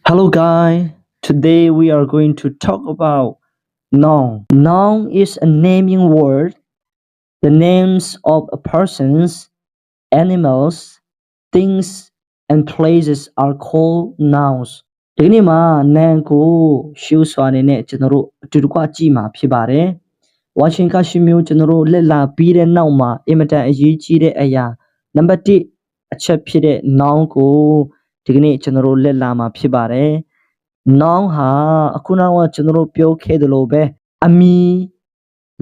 Hello guys, today we are going to talk about noun. Noun is a naming word. The names of persons, animals, things and places are called nouns. ဒီနေ့မှာနာမ်ကိုရှုစွာနေနဲ့ကျွန်တော်တို့အတူတကွကြည့်မှာဖြစ်ပါတယ်။ Watching ကရှုမျိုးကျွန်တော်တို့လက်လာပြီးတဲ့နောက်မှာအင်မတန်အရေးကြီးတဲ့အရာနံပါတ်1အချက်ဖြစ်တဲ့ noun ကိုဒီကနေ့ကျွန်တော်တို့လက်လာမှာဖြစ်ပါတယ်။ noun ဟာအခုနောက်ကကျွန်တော်တို့ပြောခဲ့သလိုပဲအမည်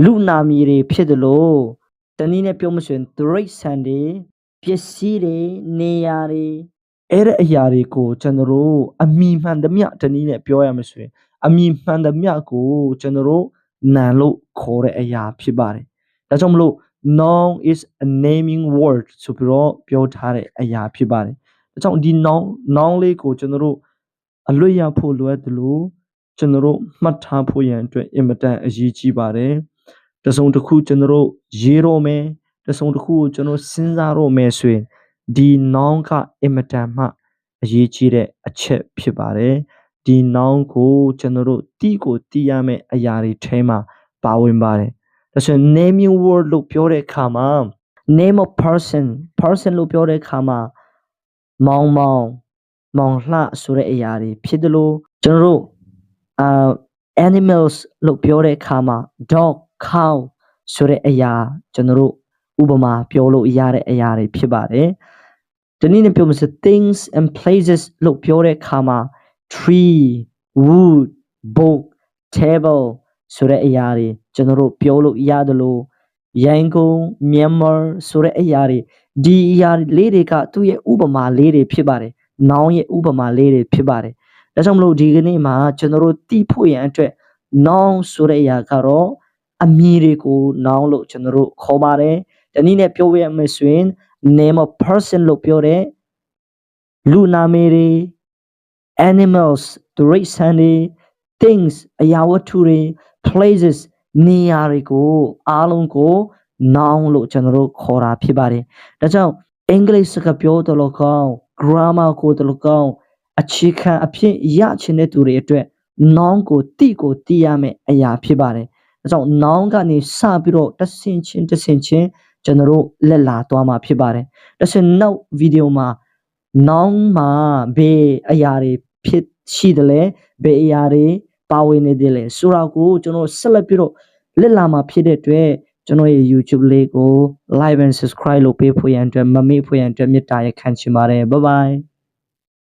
လူနာမည်တွေဖြစ်တယ်လို့တနည်းနဲ့ပြောမှဆိုရင် direction တွေပစ္စည်းတွေနေရာတွေအဲ့တဲ့အရာတွေကိုကျွန်တော်တို့အမည်မှန်သမျှတနည်းနဲ့ပြောရမယ်ဆိုရင်အမည်မှန်သမျှကိုကျွန်တော်တို့နာမ်လို့ခေါ်တဲ့အရာဖြစ်ပါတယ်။ဒါကြောင့်မလို့ noun is a naming word ဆိုပြီးတော့ပြောထားတဲ့အရာဖြစ်ပါတယ်။ဒါကြောင့်ဒီ noun လေးကိုကျွန်တော်တို့အလွတ်ရဖို့လိုအပ်တယ်လို့ကျွန်တော်တို့မှတ်ထားဖို့ရန်အတွက်အင်မတန်အရေးကြီးပါတယ်။တစုံတစ်ခုကျွန်တော်တို့ရေးတော့မယ်တစုံတစ်ခုကိုကျွန်တော်စဉ်းစားတော့မယ်ဆိုရင်ဒီ noun ကအင်မတန်မှအရေးကြီးတဲ့အချက်ဖြစ်ပါတယ်။ဒီ noun ကိုကျွန်တော်တို့တီးရမယ့်အရာတွေထဲမှာပါဝင်ပါတယ်။ဒါဆိုရင် naming word လို့ပြောတဲ့အခါမှာ name of person လို့ပြောတဲ့အခါမှာမောင်လှဆိုတဲ့အရာတွေဖြစ်တယ်လို့ကျွန်တော်တို့animals လို့ပြောတဲ့အခါမှာ dog cow ဆိုတဲ့အရာကျွန်တော်တို့ဥပမာပြောလို့ရတဲ့အရာတွေဖြစ်ပါတယ်။ဒီနည်းနဲ့ပြောမယ်ဆို things and places လို့ပြောတဲ့အခါမှာ tree wood book table ဆိုတဲ့အရာတွေကျွန်တော်တို့ပြောလို့ရတယ်လို့ရန်ကုန်မြန်မာဆိုတဲ့အရာတွေဒီအရာလေးတွေကသူ့ရဲ့ဥပမာလေးတွေဖြစ်ပါတယ်။ noun ရဲ့ဥပမာလေးတွေဖြစ်ပါတယ်။ဒါကြောင့်မလို့ဒီကနေ့မှာကျွန်တော်တို့သိဖို့ရန်အတွက် noun ဆိုတဲ့အရာကတော့အမည်တွေကို noun လို့ကျွန်တော်တို့ခေါ်ပါတယ်။ဒီနည်းနဲ့ပြောရမယ်ဆိုရင် name of person လို့ပြောတဲ့လူနာမည်တွေ animals တိရစ္ဆာန်တွေ things အရာဝတ္ထုတွေ places နေရာတွေကိုအားလုံးကို noun လို့ကျွန်တော်တို့ခေါ်တာဖြစ်ပါတယ်။ဒါကြောင့်အင်္ဂလိပ်စကားပြောတယ်လို့ကောင်း grammar ကိုတယ်လို့ကောင်းအခြေခံအဖြစ်ရချင်တဲ့သူတွေအတွက် noun ကိုတီးရမယ့်အရာဖြစ်ပါတယ်။ဒါကြောင့် noun ကနေစပြီးတော့တဆင့်ချင်းကျွန်တော်တို့လက်လာသွားမှာဖြစ်ပါတယ်။ဒါဆိုရင်နောက်ဗီဒီယိုမှာ noun မှာဘယ်အရာတွေဖြစ်ရှိတယ်လဲဘယ်အရာတွေပါဝင်နေတယ်လဲဆိုတာကိုကျွန်တော်ဆက်လက်ပြီးတော့လက်လာမှာဖြစ်တဲ့အတွက်ကျွန်တော်ရဲ့ YouTube လေးကို like and subscribe လုပ်ပေးဖို့ရန်အတွက်မမေ့ဖို့ရန်အတွက်မေတ္တာရက်ခံချင်ပါတယ် bye bye